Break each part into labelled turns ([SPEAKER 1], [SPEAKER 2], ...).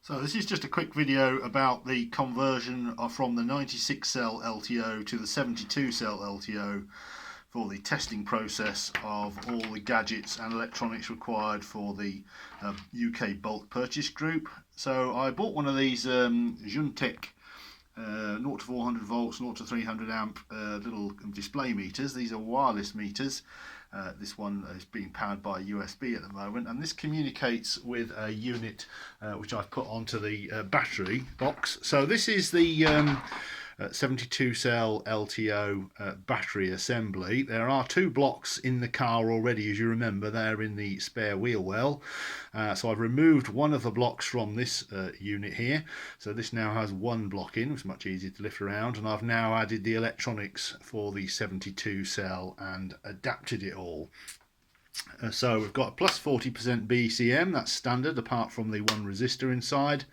[SPEAKER 1] So this is just a quick video about the conversion from the 96 cell LTO to the 72 cell LTO for the testing process of all the gadgets and electronics required for the UK bulk purchase group. So I bought one of these Juntec 0 to 400 volts, 0 to 300 amp little display meters. These are wireless meters. This one is being powered by USB at the moment, and this communicates with a unit which I've put onto the battery box. So this is the 72 cell LTO battery assembly. There are two blocks in the car already, as you remember. They're in the spare wheel well. So I've removed one of the blocks from this unit here, so this now has one block in. It's much easier to lift around, and I've now added the electronics for the 72 cell and adapted it all. So we've got a plus 40% BCM, that's standard, apart from the one resistor inside.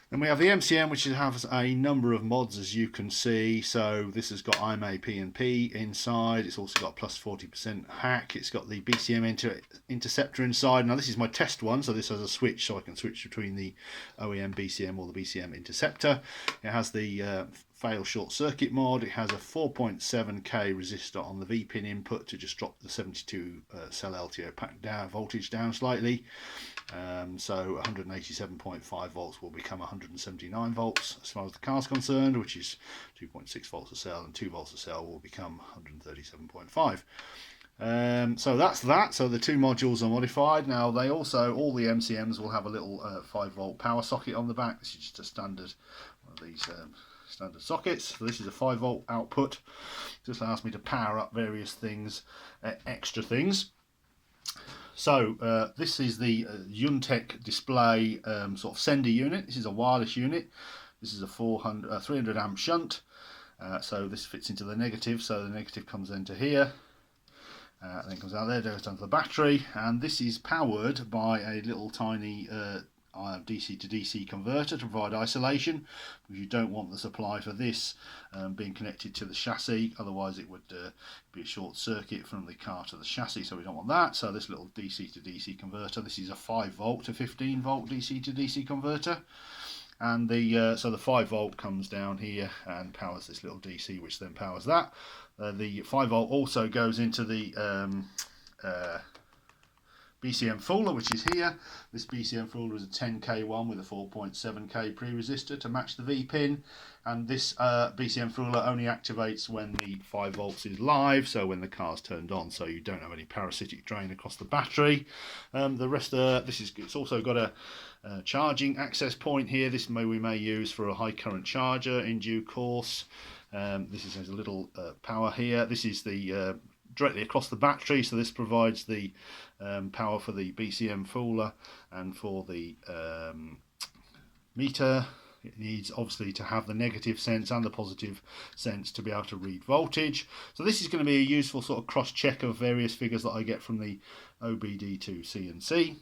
[SPEAKER 1] Then we have the MCM, which has a number of mods, as you can see. So this has got IMA P&P inside. It's also got plus 40% hack. It's got the BCM interceptor inside. Now this is my test one, so this has a switch, so I can switch between the OEM BCM or the BCM interceptor. It has the fail short circuit mod. It has a 4.7k resistor on the V-pin input to just drop the 72 cell LTO pack down, voltage down slightly. So 187.5 volts will become 179 volts as far as the car's concerned, which is 2.6 volts a cell, and 2 volts a cell will become 137.5. So that's that. So the two modules are modified. Now they also, all the MCMs will have a little 5 volt power socket on the back. This is just a standard one of these standard sockets. So this is a 5 volt output. Just allows me to power up various things, extra things. So this is the Juntec display sort of sender unit. This is a wireless unit. This is a 300 amp shunt. So this fits into the negative. So the negative comes into here. Then comes out there, goes down to the battery. And this is powered by a little tiny DC to DC converter to provide isolation, because you don't want the supply for this being connected to the chassis, otherwise it would be a short circuit from the car to the chassis, so we don't want that. So this little DC to DC converter, this is a 5 volt to 15 volt DC to DC converter, and the so the 5 volt comes down here and powers this little DC, which then powers that. The 5 volt also goes into the BCM fooler, which is here. This BCM fooler is a 10k one with a 4.7k pre-resistor to match the V pin, and this BCM fooler only activates when the 5 volts is live, so when the car's turned on, so you don't have any parasitic drain across the battery. The rest it's also got a charging access point here. This we may use for a high current charger in due course. This has a little power here. This is the directly across the battery, so this provides the power for the BCM fooler and for the meter. It needs obviously to have the negative sense and the positive sense to be able to read voltage. So this is going to be a useful sort of cross check of various figures that I get from the OBD to CNC.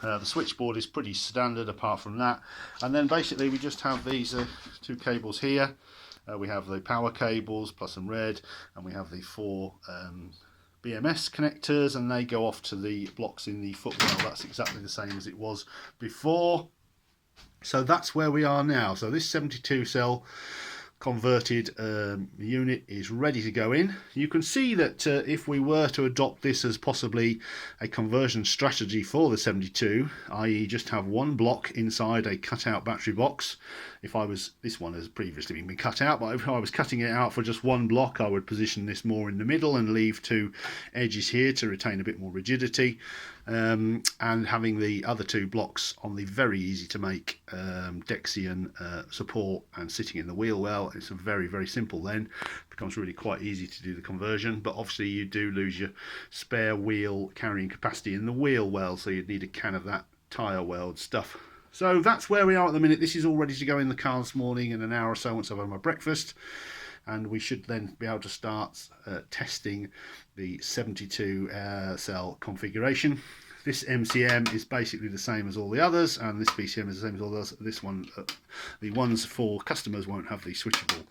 [SPEAKER 1] The switchboard is pretty standard apart from that, and then basically we just have these two cables here. We have the power cables, plus and red, and we have the 4 BMS connectors, and they go off to the blocks in the footwell. That's exactly the same as it was before. So that's where we are now. So this 72 cell converted unit is ready to go in. You can see that if we were to adopt this as possibly a conversion strategy for the 72, i.e. just have one block inside a cut-out battery box. This one has previously been cut out, but if I was cutting it out for just one block, I would position this more in the middle and leave 2 edges here to retain a bit more rigidity, and having the other 2 blocks on the very easy to make Dexian support and sitting in the wheel well. It's a very, very simple then. It becomes really quite easy to do the conversion, but obviously you do lose your spare wheel carrying capacity in the wheel well, so you'd need a can of that tyre weld stuff. So that's where we are at the minute. This is all ready to go in the car this morning in an hour or so once I've had my breakfast, and we should then be able to start testing the 72 cell configuration. This MCM is basically the same as all the others, and this BCM is the same as all the others. This one, the ones for customers won't have the switchable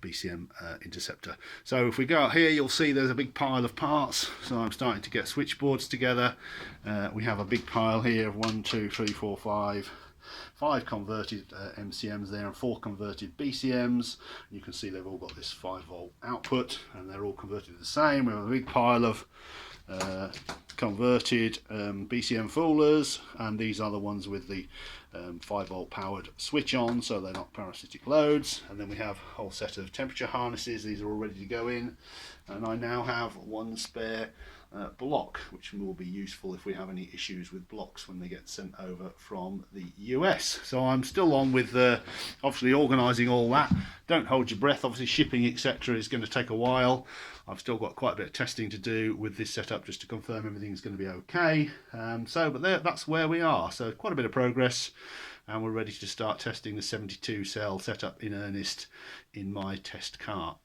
[SPEAKER 1] BCM interceptor. So if we go out here, you'll see there's a big pile of parts. So I'm starting to get switchboards together. We have a big pile here of 1, 2, 3, 4, 5, 5 converted MCMs there and 4 converted BCMs. You can see they've all got this 5-volt output, and they're all converted the same. We have a big pile of converted BCM foolers, and these are the ones with the 5-volt powered switch on, so they're not parasitic loads. And then we have a whole set of temperature harnesses. These are all ready to go in, and I now have one spare block, which will be useful if we have any issues with blocks when they get sent over from the US. So I'm still on with obviously organising all that. Don't hold your breath, obviously shipping etc is going to take a while. I've still got quite a bit of testing to do with this setup just to confirm everything's going to be okay. But that's where we are. So quite a bit of progress, and we're ready to start testing the 72 cell setup in earnest in my test cart.